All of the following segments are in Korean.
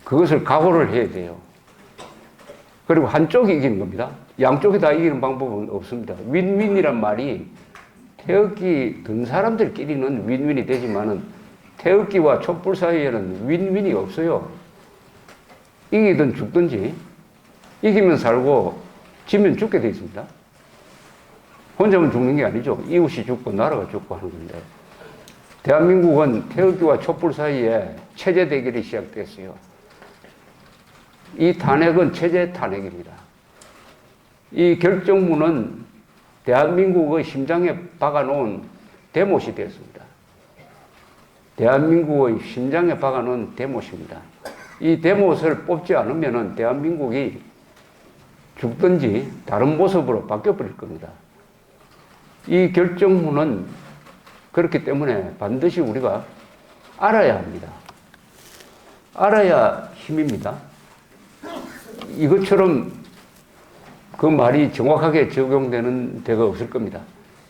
그것을 각오를 해야 돼요. 그리고 한쪽이 이기는 겁니다. 양쪽이 다 이기는 방법은 없습니다. 윈윈이란 말이 태극기 든 사람들끼리는 윈윈이 되지만은 태극기와 촛불 사이에는 윈윈이 없어요. 이기든 죽든지, 이기면 살고 지면 죽게 되어 있습니다. 혼자만 죽는 게 아니죠. 이웃이 죽고 나라가 죽고 하는 건데, 대한민국은 태극기와 촛불 사이에 체제 대결이 시작됐어요. 이 탄핵은 체제 탄핵입니다. 이 결정문은 대한민국의 심장에 박아놓은 대못이 되었습니다. 대한민국의 심장에 박아놓은 대못입니다. 이 대못을 뽑지 않으면 대한민국이 죽든지 다른 모습으로 바뀌어버릴 겁니다. 이 결정문은 그렇기 때문에 반드시 우리가 알아야 합니다. 알아야 힘입니다. 이것처럼 그 말이 정확하게 적용되는 데가 없을 겁니다.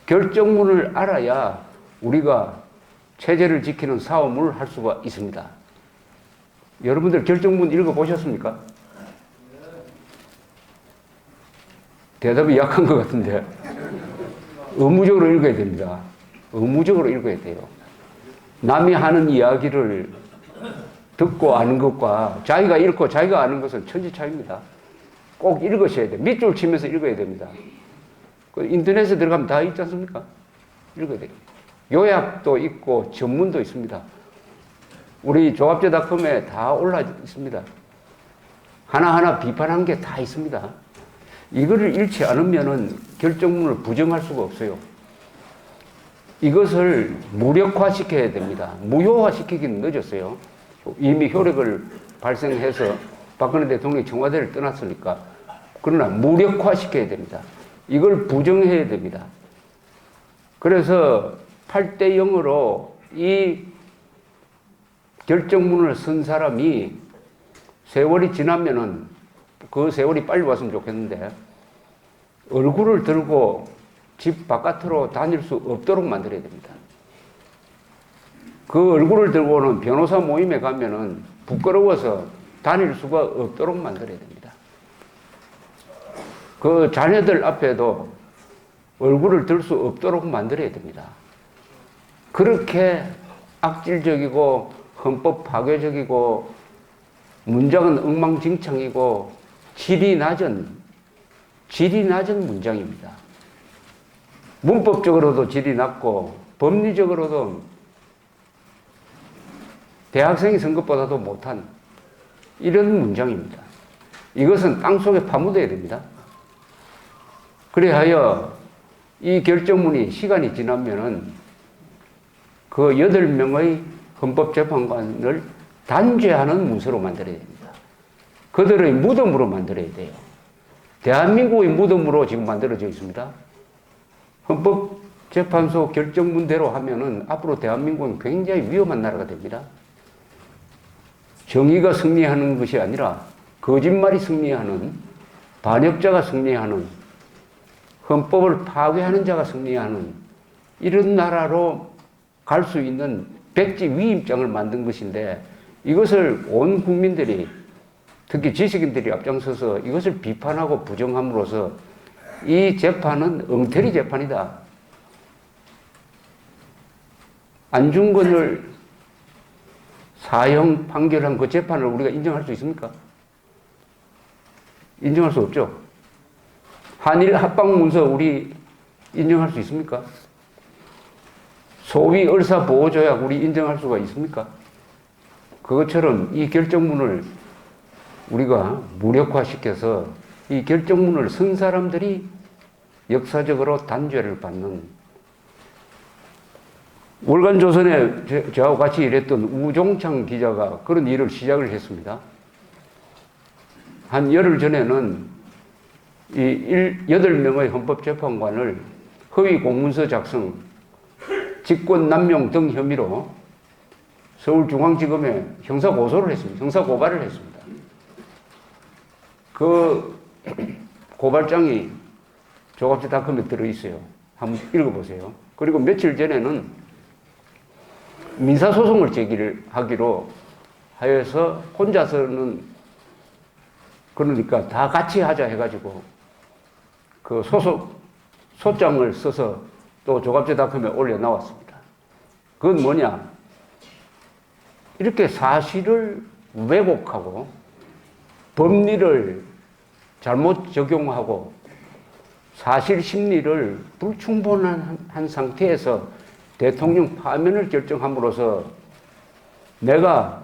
결정문을 알아야 우리가 체제를 지키는 싸움을 할 수가 있습니다. 여러분들 결정문 읽어보셨습니까? 대답이 약한 것 같은데 의무적으로 읽어야 됩니다. 의무적으로 읽어야 돼요. 남이 하는 이야기를 듣고 아는 것과 자기가 읽고 자기가 아는 것은 천지 차이입니다. 꼭 읽으셔야 돼요. 밑줄 치면서 읽어야 됩니다. 인터넷에 들어가면 다 있지 않습니까? 읽어야 돼요. 요약도 있고 전문도 있습니다. 우리 조합제닷컴에 다 올라 있습니다. 하나하나 비판한 게 다 있습니다. 이거를 읽지 않으면 결정문을 부정할 수가 없어요. 이것을 무력화시켜야 됩니다. 무효화시키기는 늦었어요. 이미 효력을 발생해서 박근혜 대통령이 청와대를 떠났으니까. 그러나 무력화시켜야 됩니다. 이걸 부정해야 됩니다. 그래서 8대 0으로 이 결정문을 쓴 사람이 세월이 지나면은 그 세월이 빨리 왔으면 좋겠는데 얼굴을 들고 집 바깥으로 다닐 수 없도록 만들어야 됩니다. 그 얼굴을 들고는 변호사 모임에 가면은 부끄러워서 다닐 수가 없도록 만들어야 됩니다. 그 자녀들 앞에도 얼굴을 들 수 없도록 만들어야 됩니다. 그렇게 악질적이고 헌법 파괴적이고 문장은 엉망진창이고 질이 낮은 문장입니다. 문법적으로도 질이 낮고 법리적으로도 대학생이 쓴 것보다도 못한 이런 문장입니다. 이것은 땅속에 파묻어야 됩니다. 그래야 이 결정문이 시간이 지나면은 그 8명의 헌법재판관을 단죄하는 문서로 만들어야 됩니다. 그들의 무덤으로 만들어야 돼요. 대한민국의 무덤으로 지금 만들어져 있습니다. 헌법재판소 결정문대로 하면은 앞으로 대한민국은 굉장히 위험한 나라가 됩니다. 정의가 승리하는 것이 아니라 거짓말이 승리하는, 반역자가 승리하는, 헌법을 파괴하는 자가 승리하는 이런 나라로 갈 수 있는 백지 위임장을 만든 것인데 이것을 온 국민들이 특히 지식인들이 앞장서서 이것을 비판하고 부정함으로써 이 재판은 엉터리 재판이다. 안중근을 사형 판결한 그 재판을 우리가 인정할 수 있습니까? 인정할 수 없죠. 한일 합방 문서 우리 인정할 수 있습니까? 소위 을사보호조약 우리 인정할 수가 있습니까? 그것처럼 이 결정문을 우리가 무력화시켜서 이 결정문을 쓴 사람들이 역사적으로 단죄를 받는, 월간조선에 저하고 같이 일했던 우종창 기자가 그런 일을 시작을 했습니다. 한 열흘 전에는 이 8명의 헌법재판관을 허위 공문서 작성, 직권 남용 등 혐의로 서울중앙지검에 형사고소를 했습니다. 형사고발을 했습니다. 그 고발장이 조갑제닷컴에 들어있어요. 한번 읽어보세요. 그리고 며칠 전에는 민사소송을 제기를 하기로 하여서 혼자서는 그러니까 다 같이 하자 해가지고 그 소장을 써서 또 조갑제닷컴에 올려 나왔습니다. 그건 뭐냐? 이렇게 사실을 왜곡하고 법리를 잘못 적용하고 사실 심리를 불충분한 상태에서 대통령 파면을 결정함으로써 내가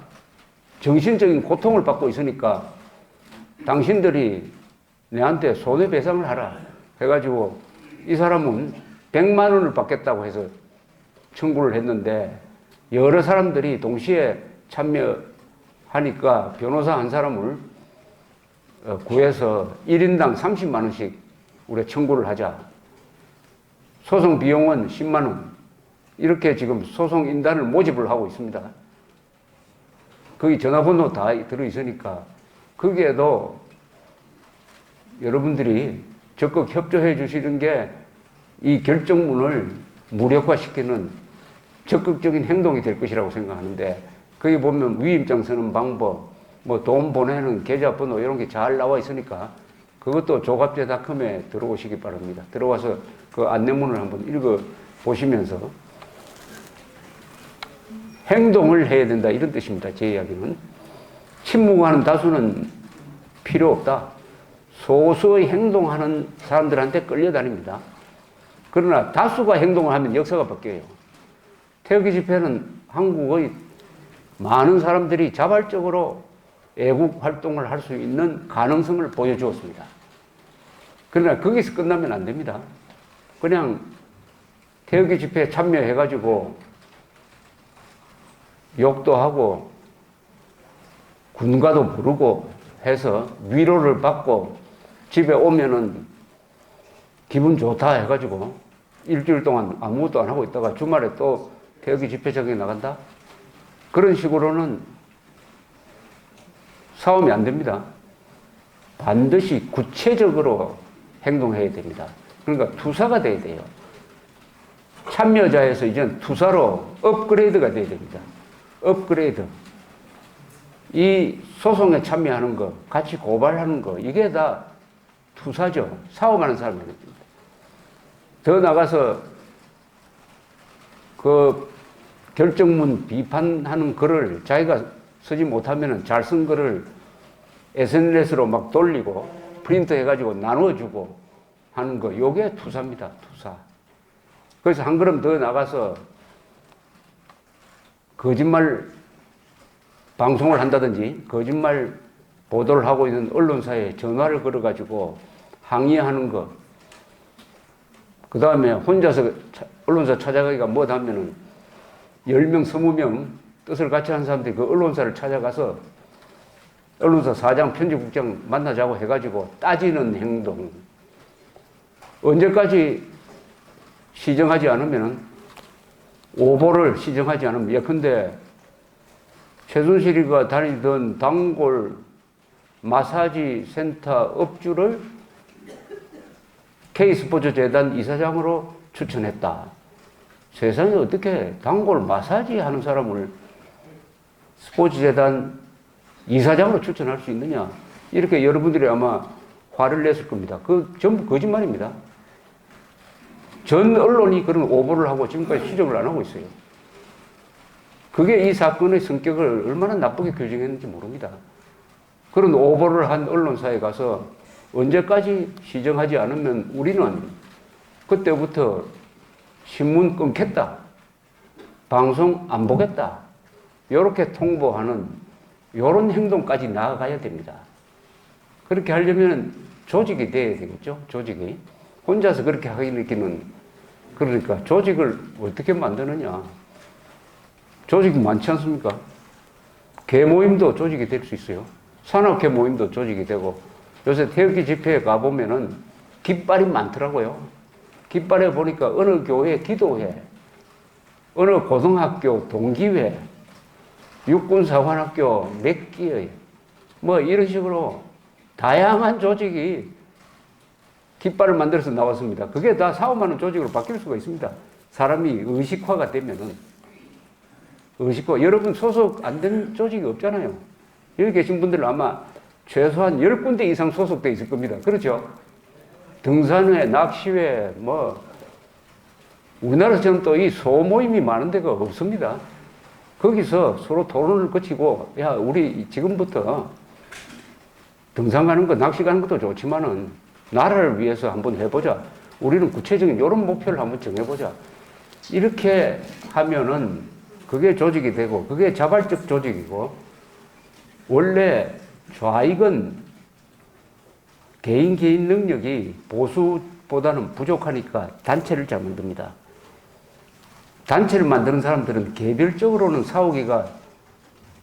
정신적인 고통을 받고 있으니까 당신들이 내한테 손해배상을 하라 해가지고 이 사람은 100만 원을 받겠다고 해서 청구를 했는데 여러 사람들이 동시에 참여하니까 변호사 한 사람을 구해서 1인당 30만 원씩 우리 청구를 하자. 소송 비용은 10만 원. 이렇게 지금 소송 인단을 모집을 하고 있습니다. 거기 전화번호 다 들어있으니까 거기에도 여러분들이 적극 협조해 주시는 게 이 결정문을 무력화시키는 적극적인 행동이 될 것이라고 생각하는데 거기 보면 위임장 쓰는 방법, 뭐 돈 보내는 계좌번호 이런 게 잘 나와 있으니까 그것도 조갑제닷컴에 들어오시기 바랍니다. 들어와서 그 안내문을 한번 읽어 보시면서 행동을 해야 된다 이런 뜻입니다. 제 이야기는. 침묵하는 다수는 필요 없다. 소수의 행동하는 사람들한테 끌려다닙니다. 그러나 다수가 행동을 하면 역사가 바뀌어요. 태극기 집회는 한국의 많은 사람들이 자발적으로 애국 활동을 할 수 있는 가능성을 보여주었습니다. 그러나 거기서 끝나면 안 됩니다. 그냥 태극기 집회에 참여해가지고 욕도 하고 군가도 부르고 해서 위로를 받고 집에 오면은 기분 좋다 해가지고 일주일 동안 아무것도 안 하고 있다가 주말에 또 태극기 집회장에 나간다? 그런 식으로는 싸움이 안 됩니다. 반드시 구체적으로 행동해야 됩니다. 그러니까 투사가 돼야 돼요. 참여자에서 이제는 투사로 업그레이드가 돼야 됩니다. 업그레이드. 이 소송에 참여하는 거, 같이 고발하는 거, 이게 다 투사죠. 사업하는 사람입니다. 더 나가서 그 결정문 비판하는 글을 자기가 쓰지 못하면 잘 쓴 글을 SNS로 막 돌리고 프린트 해가지고 나눠주고 하는 거, 요게 투사입니다. 투사. 그래서 한 걸음 더 나가서 거짓말 방송을 한다든지 거짓말 보도를 하고 있는 언론사에 전화를 걸어가지고 항의하는 거. 그 다음에 혼자서 언론사 찾아가기가 못하면은 10명, 20명 뜻을 같이 한 사람들이 그 언론사를 찾아가서 언론사 사장, 편집국장 만나자고 해가지고 따지는 행동. 언제까지 시정하지 않으면은 오보를 시정하지 않으면 예컨대 최순실이가 다니던 단골 마사지 센터 업주를 K스포츠재단 이사장으로 추천했다. 세상에 어떻게 단골 마사지 하는 사람을 스포츠재단 이사장으로 추천할 수 있느냐. 이렇게 여러분들이 아마 화를 냈을 겁니다. 그 전부 거짓말입니다. 전 언론이 그런 오보를 하고 지금까지 시정을 안 하고 있어요. 그게 이 사건의 성격을 얼마나 나쁘게 규정했는지 모릅니다. 그런 오보를 한 언론사에 가서 언제까지 시정하지 않으면 우리는 그때부터 신문 끊겠다. 방송 안 보겠다. 이렇게 통보하는 이런 행동까지 나아가야 됩니다. 그렇게 하려면 조직이 돼야 되겠죠. 조직이. 혼자서 그렇게 하기는 그러니까 조직을 어떻게 만드느냐. 조직이 많지 않습니까? 계모임도 조직이 될 수 있어요. 산업계 모임도 조직이 되고 요새 태극기 집회에 가보면은 깃발이 많더라고요. 깃발에 보니까 어느 교회 기도회, 어느 고등학교 동기회, 육군사관학교 몇 기회, 뭐 이런 식으로 다양한 조직이 깃발을 만들어서 나왔습니다. 그게 다 사업하는 조직으로 바뀔 수가 있습니다. 사람이 의식화가 되면은. 의식과 여러분 소속 안 된 조직이 없잖아요. 여기 계신 분들은 아마 최소한 10군데 이상 소속돼 있을 겁니다. 그렇죠? 등산회, 낚시회, 우리나라처럼 또 이 소모임이 많은 데가 없습니다. 거기서 서로 토론을 거치고, 야, 우리 지금부터 등산 가는 거, 낚시 가는 것도 좋지만은, 나라를 위해서 한번 해보자. 우리는 구체적인 이런 목표를 한번 정해보자. 이렇게 하면은, 그게 조직이 되고, 그게 자발적 조직이고, 원래 좌익은 개인 능력이 보수보다는 부족하니까 단체를 잘 만듭니다. 단체를 만드는 사람들은 개별적으로는 싸우기가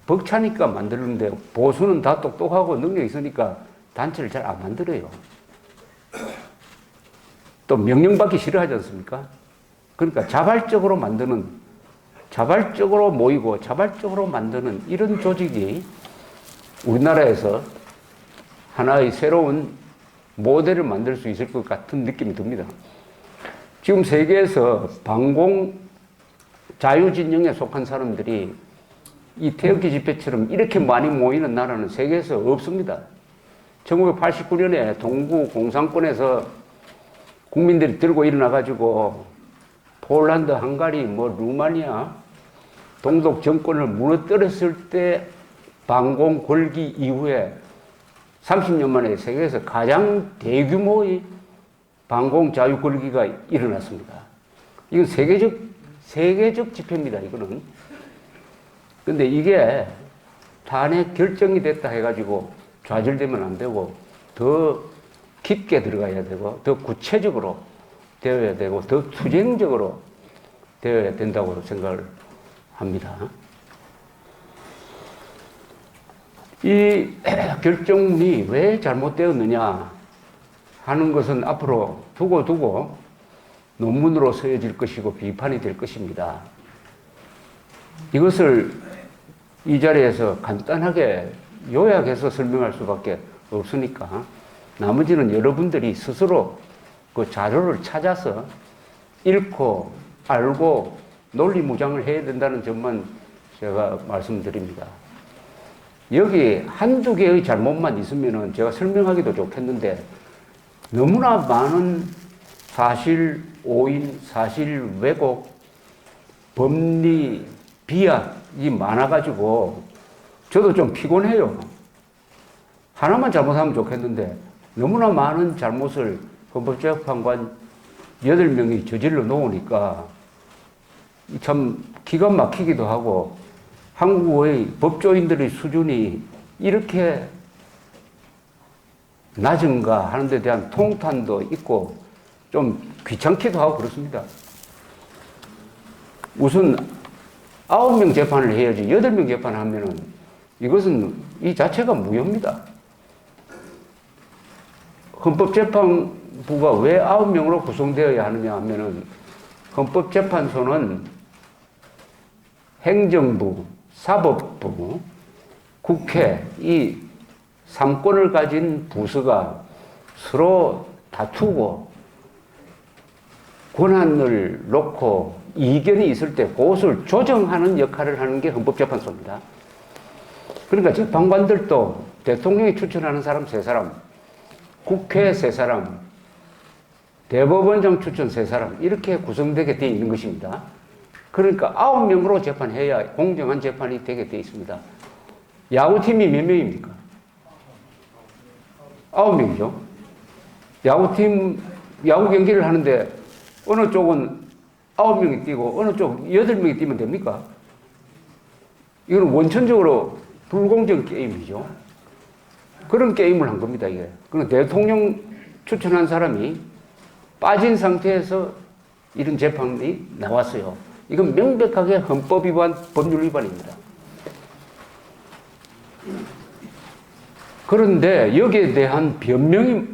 벅차니까 만드는데 보수는 다 똑똑하고 능력이 있으니까 단체를 잘 안 만들어요. 또 명령받기 싫어하지 않습니까? 그러니까 자발적으로 모이고 자발적으로 만드는 이런 조직이 우리나라에서 하나의 새로운 모델을 만들 수 있을 것 같은 느낌이 듭니다. 지금 세계에서 반공 자유진영에 속한 사람들이 이 태극기 집회처럼 이렇게 많이 모이는 나라는 세계에서 없습니다. 1989년에 동구 공산권에서 국민들이 들고 일어나가지고 폴란드, 헝가리, 루마니아, 동독 정권을 무너뜨렸을 때 반공 걸기 이후에 30년 만에 세계에서 가장 대규모의 반공 자유 걸기가 일어났습니다. 이건 세계적 집회입니다, 이거는. 근데 이게 탄핵 결정이 됐다 해가지고 좌절되면 안 되고 더 깊게 들어가야 되고 더 구체적으로 되어야 되고 더 투쟁적으로 되어야 된다고 생각을 합니다. 이 결정문이 왜 잘못되었느냐 하는 것은 앞으로 두고 논문으로 쓰여질 것이고 비판이 될 것입니다. 이것을 이 자리에서 간단하게 요약해서 설명할 수밖에 없으니까 나머지는 여러분들이 스스로 그 자료를 찾아서 읽고 알고 논리무장을 해야 된다는 점만 제가 말씀드립니다. 여기 한두 개의 잘못만 있으면 제가 설명하기도 좋겠는데 너무나 많은 사실 오인, 사실 왜곡, 법리 비약이 많아가지고 저도 좀 피곤해요. 하나만 잘못하면 좋겠는데 너무나 많은 잘못을 헌법재판관 8명이 저질러 놓으니까 참 기가 막히기도 하고 한국의 법조인들의 수준이 이렇게 낮은가 하는 데 대한 통탄도 있고 좀 귀찮기도 하고 그렇습니다. 우선 9명 재판을 해야지 8명 재판을 하면은 이것은 이 자체가 무효입니다. 헌법재판부가 왜 9명으로 구성되어야 하느냐 하면은 헌법재판소는 행정부, 사법부, 국회 이 3권을 가진 부서가 서로 다투고 권한을 놓고 이견이 있을 때 그것을 조정하는 역할을 하는 게 헌법재판소입니다. 그러니까 재판관들도 대통령이 추천하는 사람 3사람, 국회 3사람, 대법원장 추천 3사람 이렇게 구성되게 되어 있는 것입니다. 그러니까 9명으로 재판해야 공정한 재판이 되게 되어 있습니다. 야구팀이 몇 명입니까? 9명이죠. 야구 경기를 하는데 어느 쪽은 9명이 뛰고 어느 쪽 8명이 뛰면 됩니까? 이건 원천적으로 불공정 게임이죠. 그런 게임을 한 겁니다, 이게. 그럼 대통령 추천한 사람이 빠진 상태에서 이런 재판이 나왔어요. 이건 명백하게 헌법 위반, 법률 위반입니다. 그런데 여기에 대한 변명이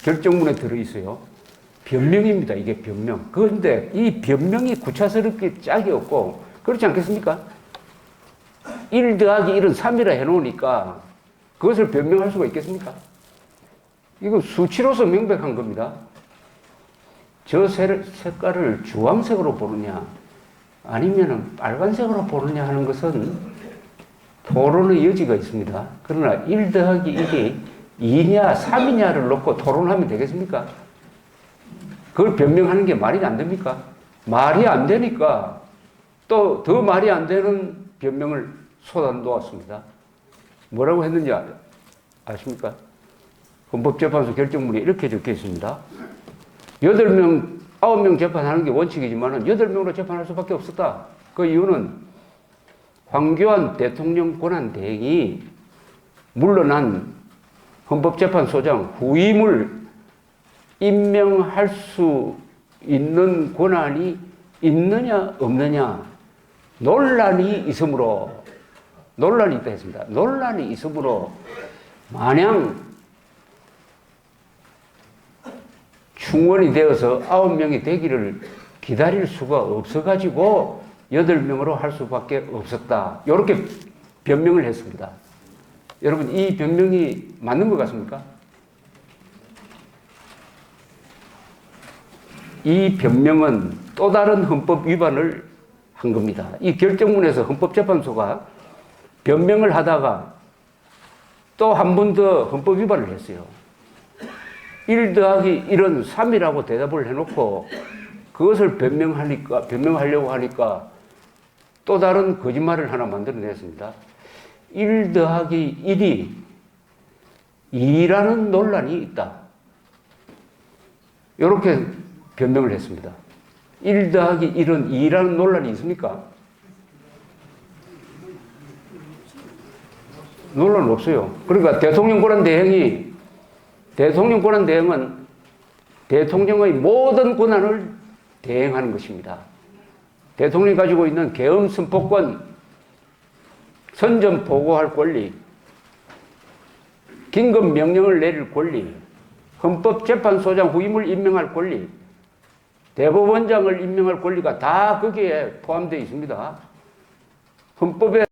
결정문에 들어있어요. 변명입니다. 이게 변명. 그런데 이 변명이 구차스럽게 짝이 없고 그렇지 않겠습니까? 1 더하기 1은 3이라 해놓으니까 그것을 변명할 수가 있겠습니까? 이거 수치로서 명백한 겁니다. 저 색깔을 주황색으로 보느냐 아니면 빨간색으로 보느냐 하는 것은 토론의 여지가 있습니다. 그러나 1 더하기 1이 2냐 3이냐를 놓고 토론하면 되겠습니까? 그걸 변명하는 게 말이 안 됩니까? 말이 안 되니까 또 더 말이 안 되는 변명을 쏟아놓았습니다. 뭐라고 했는지 아십니까? 헌법재판소 결정문에 이렇게 적혀 있습니다. 8명, 9명 재판하는 게 원칙이지만 8명으로 재판할 수밖에 없었다. 그 이유는 황교안 대통령 권한대행이 물러난 헌법재판소장 후임을 임명할 수 있는 권한이 있느냐 없느냐 논란이 있으므로 논란이 있다 했습니다. 논란이 있으므로 마냥 충원이 되어서 9명이 되기를 기다릴 수가 없어가지고 8명으로 할 수밖에 없었다. 이렇게 변명을 했습니다. 여러분, 이 변명이 맞는 것 같습니까? 이 변명은 또 다른 헌법 위반을 한 겁니다. 이 결정문에서 헌법재판소가 변명을 하다가 또 한 번 더 헌법 위반을 했어요. 1 더하기 1은 3이라고 대답을 해놓고 그것을 변명하려고 하니까 또 다른 거짓말을 하나 만들어냈습니다. 1 더하기 1이 2라는 논란이 있다. 이렇게 변명을 했습니다. 1 더하기 1은 2라는 논란이 있습니까? 논란 없어요. 그러니까 대통령 권한 대행은 대통령의 모든 권한을 대행하는 것입니다. 대통령이 가지고 있는 계엄 선포권, 선전 보고할 권리, 긴급 명령을 내릴 권리, 헌법재판소장 후임을 임명할 권리, 대법원장을 임명할 권리가 다 거기에 포함되어 있습니다. 헌법에